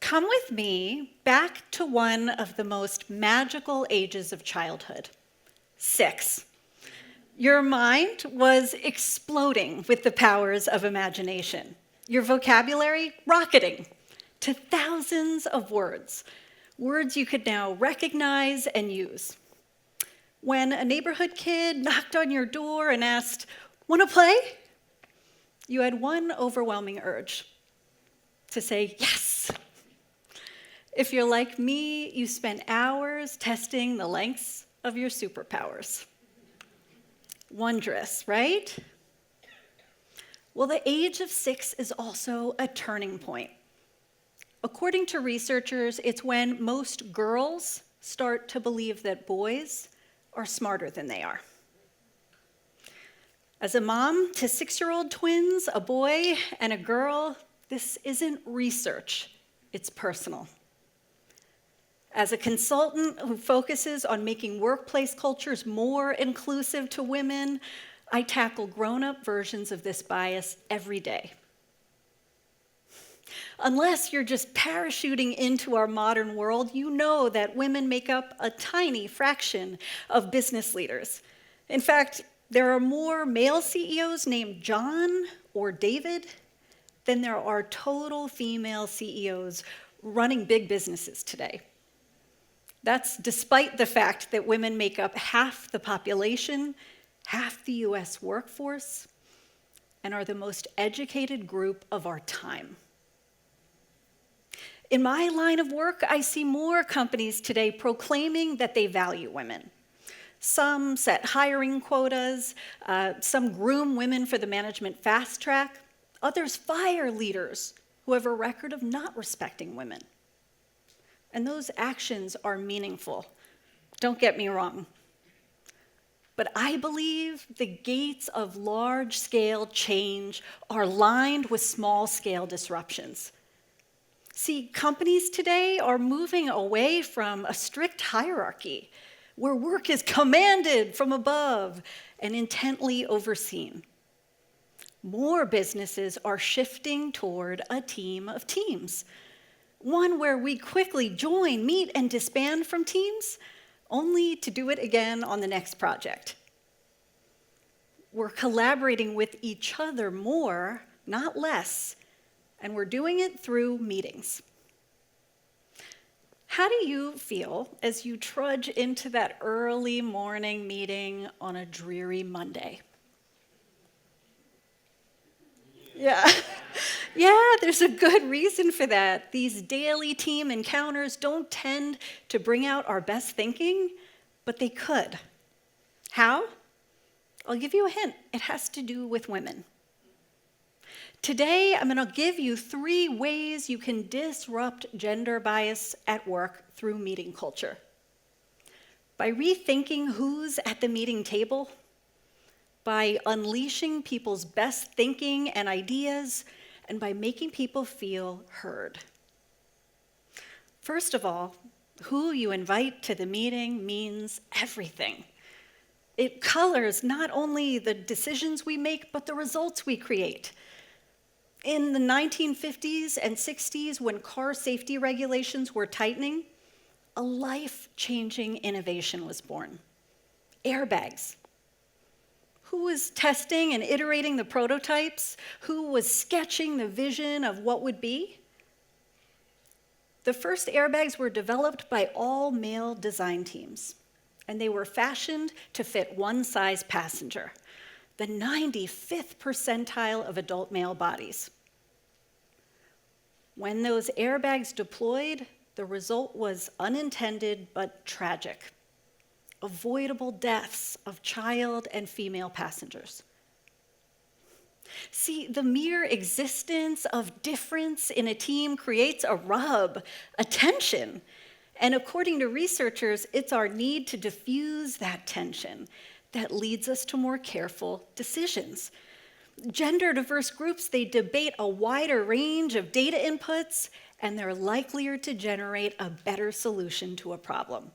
Come with me back to one of the most magical ages of childhood, 6. Your mind was exploding with the powers of imagination. Your vocabulary rocketing to thousands of words you could now recognize and use. When a neighborhood kid knocked on your door and asked, "Want to play?" you had one overwhelming urge to say yes. If you're like me, you spent hours testing the lengths of your superpowers. Wondrous, right? Well, the age of 6 is also a turning point. According to researchers, it's when most girls start to believe that boys are smarter than they are. As a mom to 6-year-old twins, a boy and a girl, this isn't research, it's personal. As a consultant who focuses on making workplace cultures more inclusive to women, I tackle grown-up versions of this bias every day. Unless you're just parachuting into our modern world, you know that women make up a tiny fraction of business leaders. In fact, there are more male CEOs named John or David than there are total female CEOs running big businesses today. That's despite the fact that women make up half the population, half the US workforce, and are the most educated group of our time. In my line of work, I see more companies today proclaiming that they value women. Some set hiring quotas, some groom women for the management fast track, others fire leaders who have a record of not respecting women. And those actions are meaningful, don't get me wrong. But I believe the gates of large-scale change are lined with small-scale disruptions. See, companies today are moving away from a strict hierarchy where work is commanded from above and intently overseen. More businesses are shifting toward a team of teams, one where we quickly join, meet, and disband from teams, only to do it again on the next project. We're collaborating with each other more, not less, and we're doing it through meetings. How do you feel as you trudge into that early morning meeting on a dreary Monday? Yeah. Yeah, there's a good reason for that. These daily team encounters don't tend to bring out our best thinking, but they could. How? I'll give you a hint. It has to do with women. Today, I'm going to give you 3 ways you can disrupt gender bias at work through meeting culture. By rethinking who's at the meeting table, by unleashing people's best thinking and ideas, and by making people feel heard. First of all, who you invite to the meeting means everything. It colors not only the decisions we make, but the results we create. In the 1950s and 60s, when car safety regulations were tightening, a life-changing innovation was born: airbags. Who was testing and iterating the prototypes? Who was sketching the vision of what would be? The first airbags were developed by all-male design teams, and they were fashioned to fit one-size passenger, the 95th percentile of adult male bodies. When those airbags deployed, the result was unintended but tragic: avoidable deaths of child and female passengers. See, the mere existence of difference in a team creates a rub, a tension. And according to researchers, it's our need to diffuse that tension that leads us to more careful decisions. Gender-diverse groups, they debate a wider range of data inputs, and they're likelier to generate a better solution to a problem.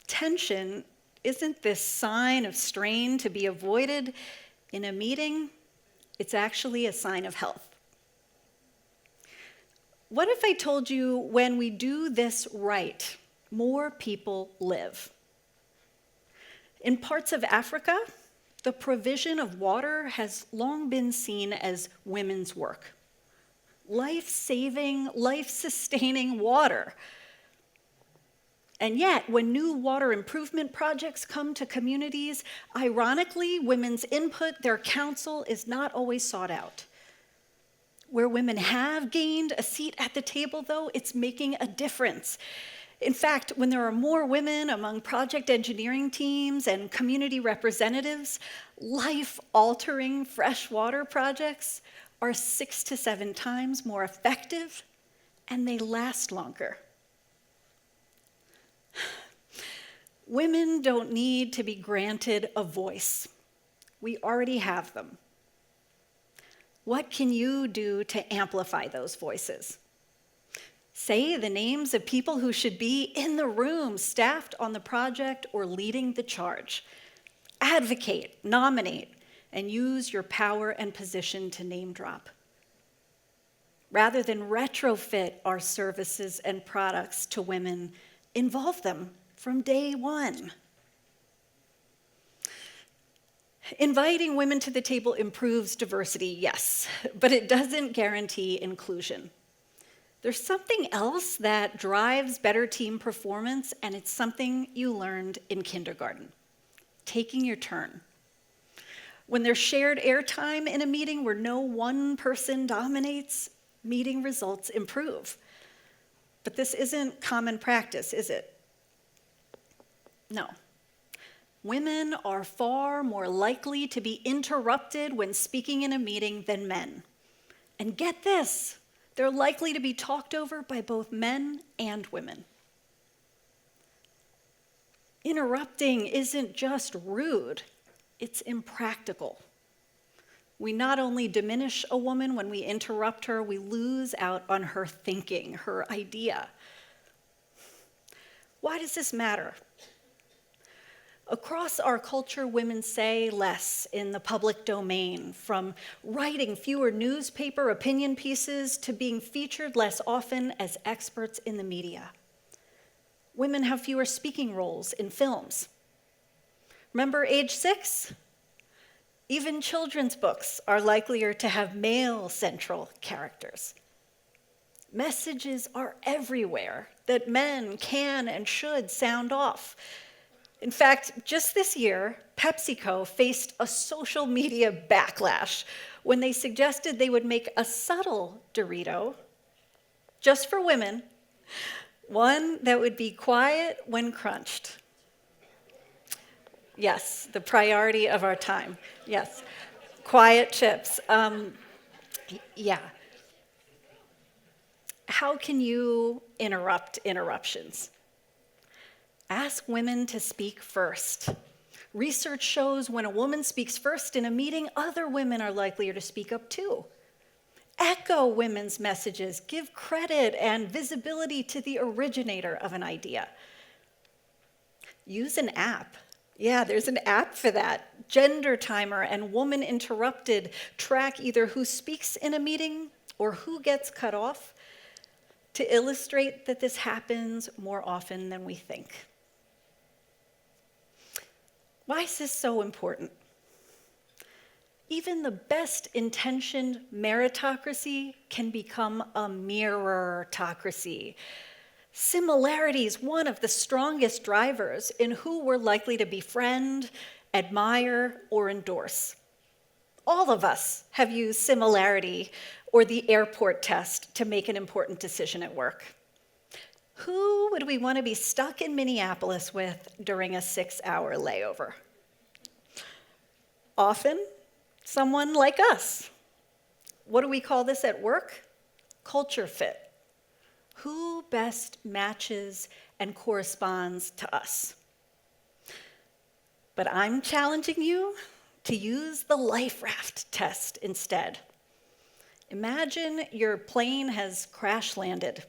Tension isn't this sign of strain to be avoided in a meeting. It's actually a sign of health. What if I told you when we do this right, more people live? In parts of Africa, the provision of water has long been seen as women's work. Life-saving, life-sustaining water. And yet, when new water improvement projects come to communities, ironically, women's input, their counsel, is not always sought out. Where women have gained a seat at the table, though, it's making a difference. In fact, when there are more women among project engineering teams and community representatives, life-altering freshwater projects are 6 to 7 times more effective, and they last longer. Women don't need to be granted a voice. We already have them. What can you do to amplify those voices? Say the names of people who should be in the room, staffed on the project, or leading the charge. Advocate, nominate, and use your power and position to name drop. Rather than retrofit our services and products to women, involve them from day one. Inviting women to the table improves diversity, yes, but it doesn't guarantee inclusion. There's something else that drives better team performance, and it's something you learned in kindergarten: taking your turn. When there's shared airtime in a meeting where no one person dominates, meeting results improve. But this isn't common practice, is it? No. Women are far more likely to be interrupted when speaking in a meeting than men. And get this, they're likely to be talked over by both men and women. Interrupting isn't just rude, it's impractical. We not only diminish a woman when we interrupt her, we lose out on her thinking, her idea. Why does this matter? Across our culture, women say less in the public domain, from writing fewer newspaper opinion pieces to being featured less often as experts in the media. Women have fewer speaking roles in films. Remember age 6? Even children's books are likelier to have male central characters. Messages are everywhere that men can and should sound off. In fact, just this year, PepsiCo faced a social media backlash when they suggested they would make a subtle Dorito, just for women, one that would be quiet when crunched. Yes, the priority of our time. Yes, quiet chips. Yeah. How can you interrupt interruptions? Ask women to speak first. Research shows when a woman speaks first in a meeting, other women are likelier to speak up too. Echo women's messages. Give credit and visibility to the originator of an idea. Use an app. Yeah, there's an app for that. Gender Timer and Woman Interrupted track either who speaks in a meeting or who gets cut off to illustrate that this happens more often than we think. Why is this so important? Even the best intentioned meritocracy can become a mirror-tacracy. Similarity is one of the strongest drivers in who we're likely to befriend, admire, or endorse. All of us have used similarity or the airport test to make an important decision at work. Who would we want to be stuck in Minneapolis with during a 6-hour layover? Often, someone like us. What do we call this at work? Culture fit. Who best matches and corresponds to us? But I'm challenging you to use the life raft test instead. Imagine your plane has crash landed.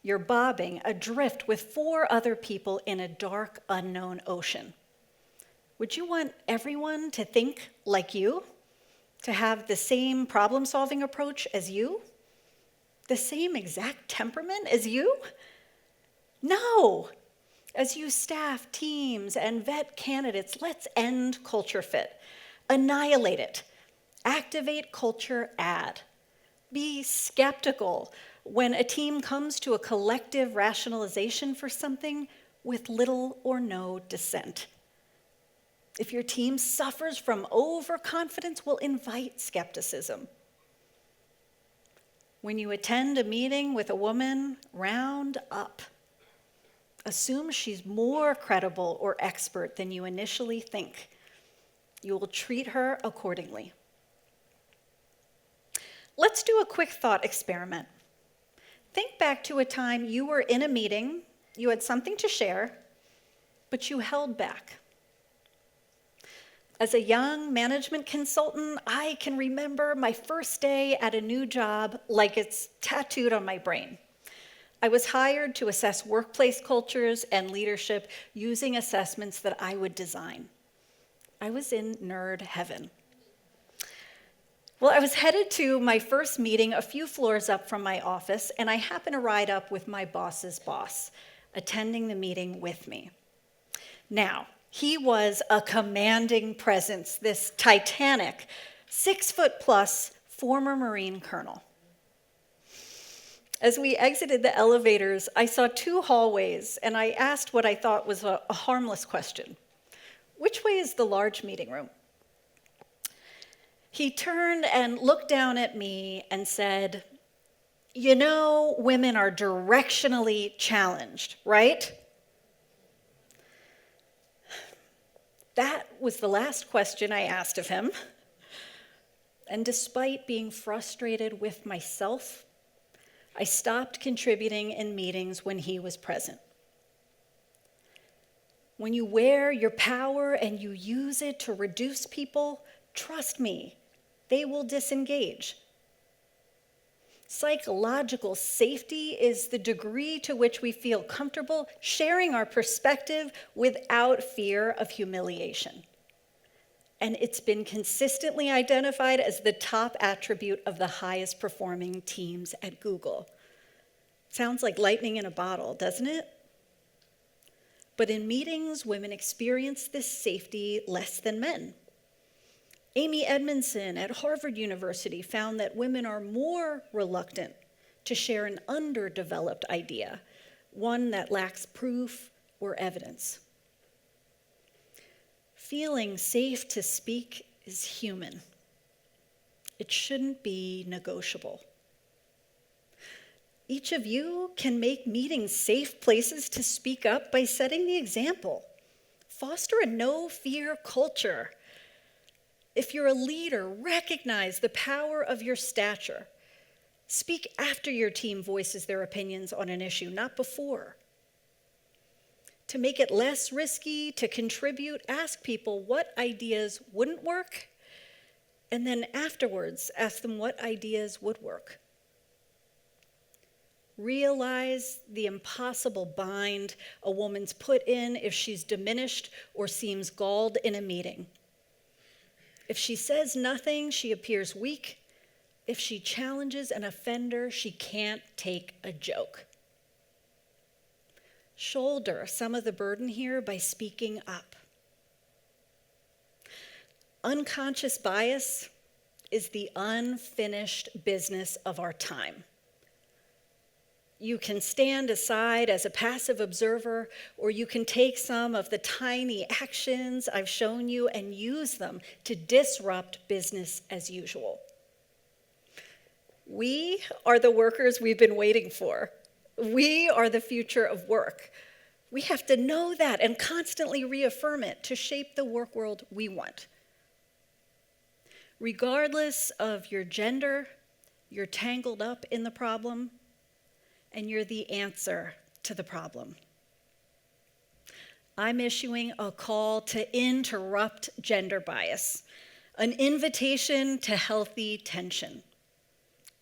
You're bobbing adrift with 4 other people in a dark, unknown ocean. Would you want everyone to think like you? To have the same problem-solving approach as you? the same exact temperament as you? No. As you staff teams and vet candidates, let's end culture fit. Annihilate it. Activate culture add. Be skeptical when a team comes to a collective rationalization for something with little or no dissent. If your team suffers from overconfidence, we'll invite skepticism. When you attend a meeting with a woman, round up. Assume she's more credible or expert than you initially think. You will treat her accordingly. Let's do a quick thought experiment. Think back to a time you were in a meeting, you had something to share, but you held back. As a young management consultant, I can remember my first day at a new job like it's tattooed on my brain. I was hired to assess workplace cultures and leadership using assessments that I would design. I was in nerd heaven. Well, I was headed to my first meeting a few floors up from my office, and I happened to ride up with my boss's boss, attending the meeting with me. Now, he was a commanding presence, this titanic, 6-foot-plus former Marine colonel. As we exited the elevators, I saw 2 hallways, and I asked what I thought was a harmless question. Which way is the large meeting room? He turned and looked down at me and said, "You know, women are directionally challenged, right?" That was the last question I asked of him. And despite being frustrated with myself, I stopped contributing in meetings when he was present. When you wear your power and you use it to reduce people, trust me, they will disengage. Psychological safety is the degree to which we feel comfortable sharing our perspective without fear of humiliation. And it's been consistently identified as the top attribute of the highest performing teams at Google. Sounds like lightning in a bottle, doesn't it? But in meetings, women experience this safety less than men. Amy Edmondson at Harvard University found that women are more reluctant to share an underdeveloped idea, one that lacks proof or evidence. Feeling safe to speak is human. It shouldn't be negotiable. Each of you can make meetings safe places to speak up by setting the example. Foster a no-fear culture. If you're a leader, recognize the power of your stature. Speak after your team voices their opinions on an issue, not before. To make it less risky to contribute, ask people what ideas wouldn't work, and then afterwards, ask them what ideas would work. Realize the impossible bind a woman's put in if she's diminished or seems galled in a meeting. If she says nothing, she appears weak. If she challenges an offender, she can't take a joke. Shoulder some of the burden here by speaking up. Unconscious bias is the unfinished business of our time. You can stand aside as a passive observer, or you can take some of the tiny actions I've shown you and use them to disrupt business as usual. We are the workers we've been waiting for. We are the future of work. We have to know that and constantly reaffirm it to shape the work world we want. Regardless of your gender, you're tangled up in the problem, and you're the answer to the problem. I'm issuing a call to interrupt gender bias, an invitation to healthy tension.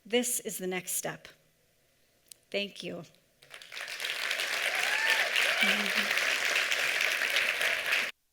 This is the next step. Thank you.